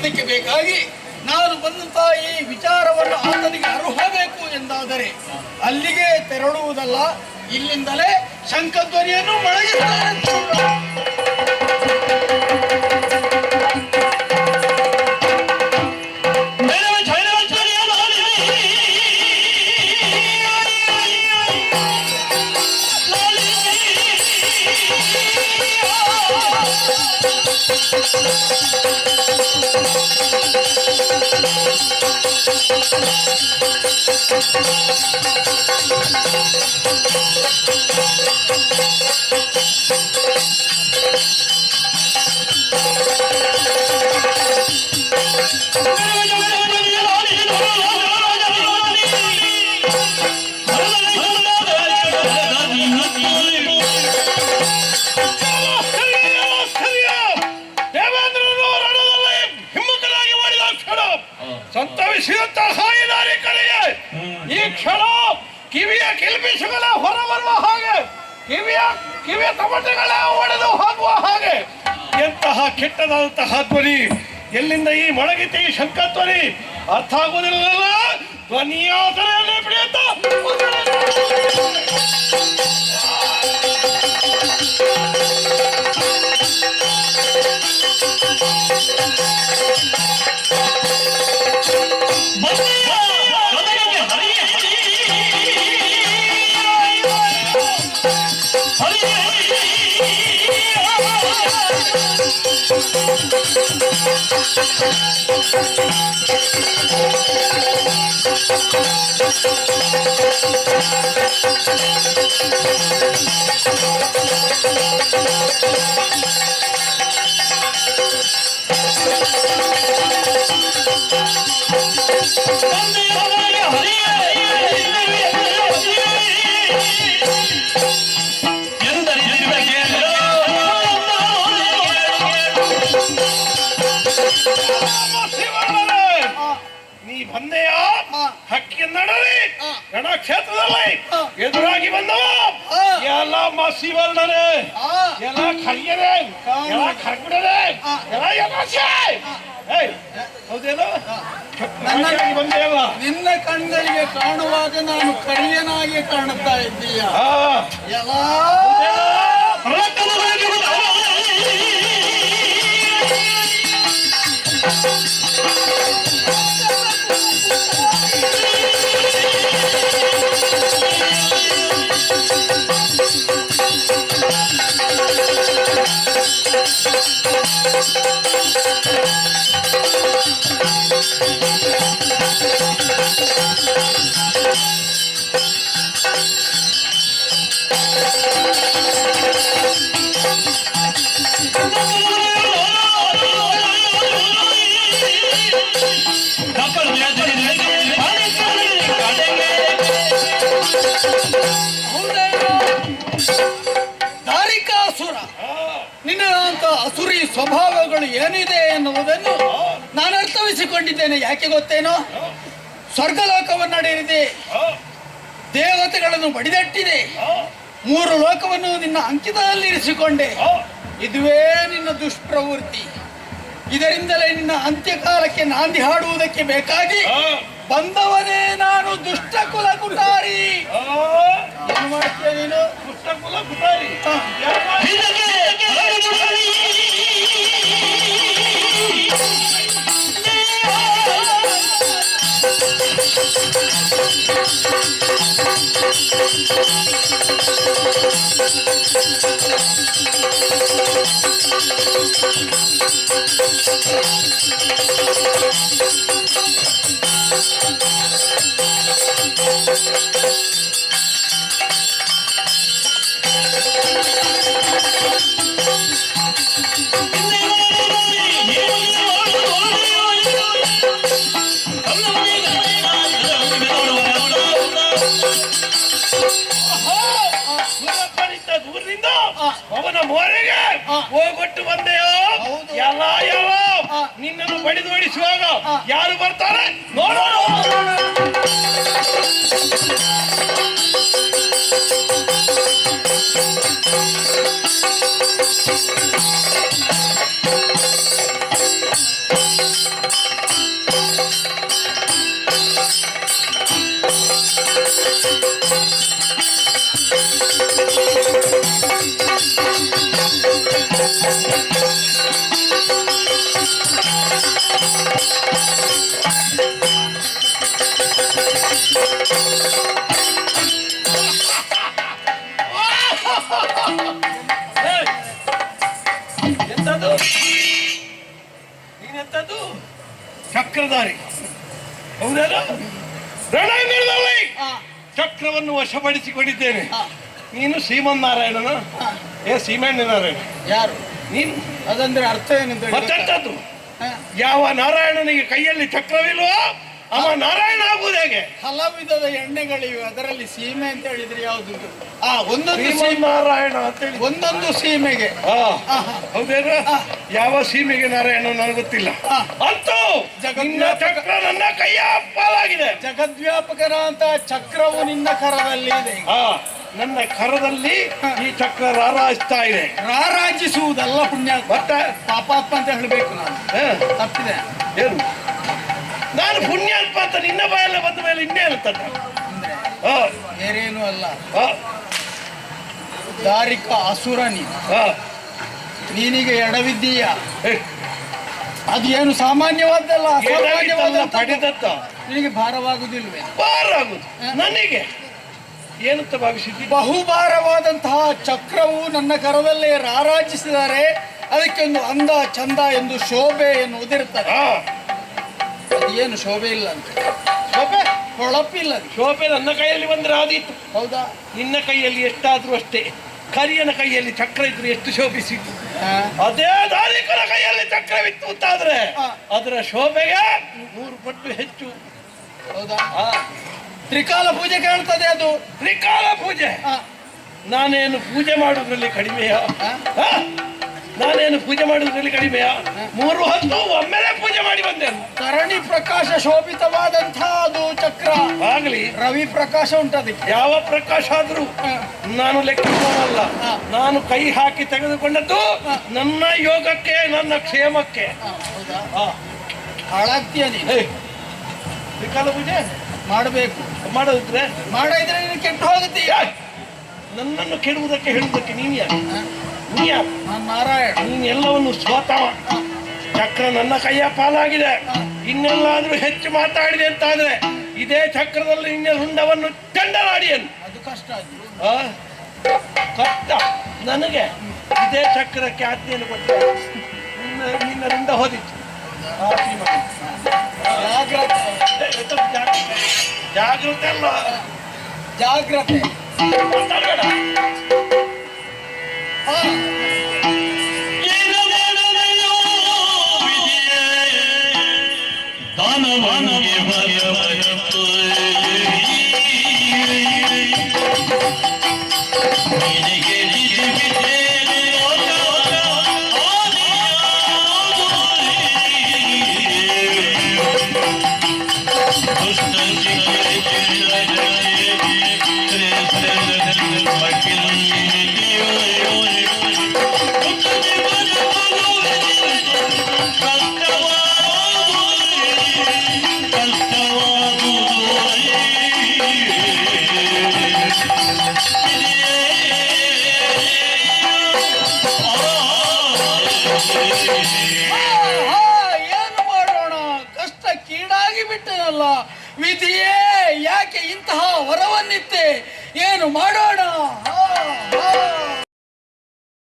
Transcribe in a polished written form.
ಮಾಡುವುದಕ್ಕೆ ಬೇಕಾಗಿ ನಾನು ಬಂದಂತಹ ಈ ವಿಚಾರವನ್ನು ಆತನಿಗೆ ಅರುಹಬೇಕು ಎಂದಾದರೆ ಅಲ್ಲಿಗೆ ತೆರಳುವುದಲ್ಲ, ಇಲ್ಲಿಂದಲೇ ಶಂಖಧ್ವನಿಯನ್ನು ಮೊಳಗಿಸುತ್ತಾರೆ. ಸಂತವಿಸಿದಂತಹ ಈ ಕ್ಷಣ ಕಿವಿಯ ಕಿಲ್ಬಿಸುಗಳ ಹೊರಬರುವ ಹಾಗೆ, ಕಿವಿಯ ತಮಟೆಗಳ ಒಡೆದು ಹೋಗುವ ಹಾಗೆ ಎಂತಹ ಕೆಟ್ಟದಾದಂತಹ ಧ್ವನಿ, ಎಲ್ಲಿಂದ ಈ ಮೊಳಗಿತಿ ಶಂಖಧ್ವನಿ ಅರ್ಥ ಆಗುವುದಿಲ್ಲ. ಧ್ವನಿಯಾದರೆ ಬಿಡಿಯುತ್ತ ಬಂದೆಯ ಹಕ್ಕಿ ನಡಲಿ ರಣಕ್ಷೇತ್ರದಲ್ಲಿ ಎದುರಾಗಿ ಬಂದವ ಎಲ್ಲ ಮಸಿವರ್ಣನೆ, ಎಲ್ಲ ಖರ್ಯನೆ, ಎಲ್ಲ ಖರ್ಗುಡನೆ, ಎಲ್ಲ ಹೌದೇನೋ ಬಂದೆಯಲ್ಲ. ನಿನ್ನ ಕಣ್ಗಳಿಗೆ ಕಾಣುವಾಗ ನಾನು ಕರಿಯನಾಗಿ ಕಾಣುತ್ತಾ ಇದ್ದೀಯ ಎಲ್ಲ ಅಸುರಿ ಸ್ವಭಾವಗಳು ಏನಿದೆ ಎನ್ನುವುದನ್ನು ನಾನು ಅರ್ಥವಿಸಿಕೊಂಡಿದ್ದೇನೆ. ಯಾಕೆ ಗೊತ್ತೇನೋ, ಸ್ವರ್ಗಲೋಕವನ್ನಡೆಯಿದೆ, ದೇವತೆಗಳನ್ನು ಬಡಿದಟ್ಟಿದೆ, 3 ಲೋಕವನ್ನು ನಿನ್ನ ಅಂಕಿತದಲ್ಲಿರಿಸಿಕೊಂಡೆ. ಇದುವೇ ನಿನ್ನ ದುಷ್ಪ್ರವೃತ್ತಿ. ಇದರಿಂದಲೇ ನಿನ್ನ ಅಂತ್ಯಕಾಲಕ್ಕೆ ನಾಂದಿ ಹಾಡುವುದಕ್ಕೆ ಬೇಕಾಗಿ ಬಂದವನೇ ನಾನು ದುಷ್ಟ ಕುಲ ಕುಟಾರಿ. ಏನು ಮಾಡ್ತೀಯ ನೀನು? ದುಷ್ಟ ಕುಲ ಕುಟಾರಿ ಅವನ ಮೋರೆಗೆ ಹೋಗೊಟ್ಟು ಬಂದೆಯೋ. ಎಲ್ಲ ನಿನ್ನನ್ನು ಬಡಿದೋಡಿಸುವಾಗ ಯಾರು ಬರ್ತಾರೆ ನೋಡೋಣ. ಎಂತದು ನೀನೆಂತದ್ದು ಚಕ್ರಧಾರಿ ಹೌದೇನು ರಣಾಂಗಣದಲ್ಲಿ ಆ, ಚಕ್ರವನ್ನು ವಶಪಡಿಸಿಕೊಂಡಿದ್ದೇನೆ ಆ, ನೀನು ಶ್ರೀಮನ್ನಾರಾಯಣನ ಆ. ಶ್ರೀಮನ್ನಾರಾಯಣ ಯಾರು ನೀನು ಅದಂದ್ರೆ ಅರ್ಥ ಏನಂತ ಹೇಳಿ ಗೊತ್ತಾ? ಮತ್ತೆಂತದ್ದು ಆ, ಯಾವ ನಾರಾಯಣನಿಗೆ ಕೈಯಲ್ಲಿ ಚಕ್ರವಿಲ್ವೋ ಅವ ನಾರಾಯಣ ಆಗುವುದು ಹೇಗೆ ಹಲವಿಧದ ಎಣ್ಣೆಗಳಿವೆ, ಅದರಲ್ಲಿ ಸೀಮೆ ಅಂತ ಹೇಳಿದ್ರೆ ಯಾವುದು? ಆ ಒಂದೊಂದು ಸೀಮೆ, ಶ್ರೀಮನ್ನಾರಾಯಣ ಅಂತ ಹೇಳಿ ಒಂದೊಂದು ಸೀಮೆಗೆ ಆ, ಹೌದೇನು ಯಾವ ಸೀಮೆಗೆ ನಾರಾಯಣ ನನಗೆ ಗೊತ್ತಿಲ್ಲ ಆ. ಅಂತೂ ನಿನ್ನ ಚಕ್ರ ನನ್ನ ಕೈಯ ಪಾಲಾಗಿದೆ ಜಗದ್ವ್ಯಾಪಕರ ಅಂತ ಚಕ್ರವು ನಿನ್ನ ಕರದಲ್ಲಿ ಇದೆ. ಆ ನನ್ನ ಕರದಲ್ಲಿ ಈ ಚಕ್ರ ರಾರಾಜಿಸ್ತಾ ಇದೆ. ರಾರಾಜಿಸುವುದಲ್ಲ ಪುಣ್ಯ, ಮತ್ತೆ ಪಾಪಾತ್ಮ ಅಂತ ಹೇಳಬೇಕು ನಾನು. ಆ, ತಪ್ಪಿದೆ ಏನು ನಾನು ಪುಣ್ಯಾತ್ಮ ಅಂತ ನಿನ್ನ ಬಾಯಲ್ಲ ಬಂದ ಮೇಲೆ ಇನ್ನೇನಂತ ಅಂದ್ರೆ ಆ, ಬೇರೇನು ಅಲ್ಲ, ಆ, ದಾರಿಕ ಅಸುರ ನೀನು. ಆ. ನೀನಿಗೆ ಎಡವಿದ್ದೀಯ, ಏ, ಅದು ಏನು ಸಾಮಾನ್ಯವಾದ್ದಲ್ಲ, ಎಡವಿದ್ದಲ್ಲ, ಅಸಾಮಾನ್ಯವಾದ ಪಡೆದದ್ದ ನಿನಗೆ ಭಾರವಾಗುವುದಿಲ್ವೇ? ಬಾರಾಗುದು ನನಗೆ ಏನಂತ ಭಾವಿಸಿದ್ದಿ ಬಹುಭಾರವಾದಂತಹ ಚಕ್ರವು ನನ್ನ ಕರದಲ್ಲೇ ರಾರಾಜಿಸಿದರೆ ಅದಕ್ಕೆ ಒಂದು ಅಂದ ಚಂದ ಎಂದು ಶೋಭೆ ಎನ್ನುವುದಿರುತ್ತದೆ. ಆ, ಅದು ಏನು ಶೋಭೆ ಇಲ್ಲ ಅಂತ, ಶೋಭೆ ಹೊಳಪಿಲ್ಲ ಅದು. ಶೋಭೆ ನನ್ನ ಕೈಯಲ್ಲಿ ಬಂದ್ರೆ ಆದೀತು, ಹೌದಾ? ನಿನ್ನ ಕೈಯಲ್ಲಿ ಎಷ್ಟಾದ್ರೂ ಅಷ್ಟೇ. ಕರಿಯನ ಕೈಯಲ್ಲಿ ಚಕ್ರ ಇದ್ರು ಎಷ್ಟು ಶೋಭಿಸಿತು, ಆ, ಅದೇ ದಾರಿಕನ ಕೈಯಲ್ಲಿ ಚಕ್ರವಿತ್ತು ಅಂತಾದ್ರೆ ಆ. ಅದರ ಶೋಭೆಗೆ 100 ಪಟ್ಟು ಹೆಚ್ಚು. ಹೌದಾ? ಆ, ತ್ರಿಕಾಲ ಪೂಜೆ ಕೇಳ್ತದೆ ಅದು. ತ್ರಿಕಾಲ ಪೂಜೆ ಆ, ನಾನೇನು ಪೂಜೆ ಮಾಡುವುದರಲ್ಲಿ ಕಡಿಮೆಯಾ? ಆ? ನಾನೇನು ಪೂಜೆ ಮಾಡುವುದರಲ್ಲಿ ಕಡಿಮೆಯಾ? 3 ಹೊತ್ತು ಒಮ್ಮೆಲೆ ಪೂಜೆ ಮಾಡಿ ಬಂದೆ. ಕರಣಿ ಪ್ರಕಾಶ ಶೋಭಿತವಾದಂತಹ ಅದು ಚಕ್ರ. ಆಗ್ಲಿ, ರವಿ ಪ್ರಕಾಶ ಉಂಟದಕ್ಕೆ. ಯಾವ ಪ್ರಕಾಶ ಆದ್ರೂ ನಾನು ಲೆಕ್ಕಿಸೋನಲ್ಲ. ಆ. ನಾನು ಕೈ ಹಾಕಿ ತೆಗೆದುಕೊಂಡದ್ದು ನನ್ನ ಯೋಗಕ್ಕೆ, ನನ್ನ ಕ್ಷೇಮಕ್ಕೆ. ಹೌದಾ? ಆ, ಹಾಳಾಗ್ತೀಯ ನೀನು. ಏ, ತ್ರಿಕಾಲ ಪೂಜೆ ಮಾಡಬೇಕು. ಮಾಡೋದಿದ್ರೆ ಮಾಡಿದ್ರೆ ನೀನು ಕೆಟ್ಟು ಹೋಗುತ್ತೀಯ. ಏ, ನನ್ನನ್ನು ಕೆಡುವುದಕ್ಕೆ ಹೇಳುವುದಕ್ಕೆ ನೀನು ಯಾರು? ನೀ ಯಾರು? ನಾನು ನಾರಾಯಣ. ನೀನು ಎಲ್ಲವನ್ನು ಸ್ವತಃ ಚಕ್ರ ನನ್ನ ಕೈಯ ಪಾಲಾಗಿದೆ. ಇನ್ನೆಲ್ಲಾದ್ರೂ ಹೆಚ್ಚು ಮಾತಾಡಿದೆ ಅಂತಾದ್ರೆ ಇದೇ ಚಕ್ರದಲ್ಲಿ ನಿನ್ನ ರುಂಡವನ್ನು ಚೆಂಡಲಾಡಿಯನು. ಅದು ಕಷ್ಟ ಅದು. ಆ? ಕಷ್ಟ ನನಗೆ ಇದೇ ಚಕ್ರಕ್ಕೆ ಆಜ್ಞೆಯನ್ನು ಕೊಟ್ಟ ನಿನ್ನ ರುಂಡ ಹೋದಿತ್ತು. ಆ, ಶ್ರೀಮಂತ. ಜಾಗ್ರತೆ, ಜಾಗೃತೆ ಅಲ್ಲ, ಜಾಗ್ರತೆ. ಮಾತಾಡ್ಬೇಡ. ಆ, ಏನು ಮಾಡೋಣ, ಕಷ್ಟಕ್ಕೀಡಾಗಿ ಬಿಟ್ಟನಲ್ಲ. ವಿಧಿಯೇ ಯಾಕೆ ಇಂತಹ ವರವನ್ನಿತ್ತೆ, ಏನು ಮಾಡೋಣ?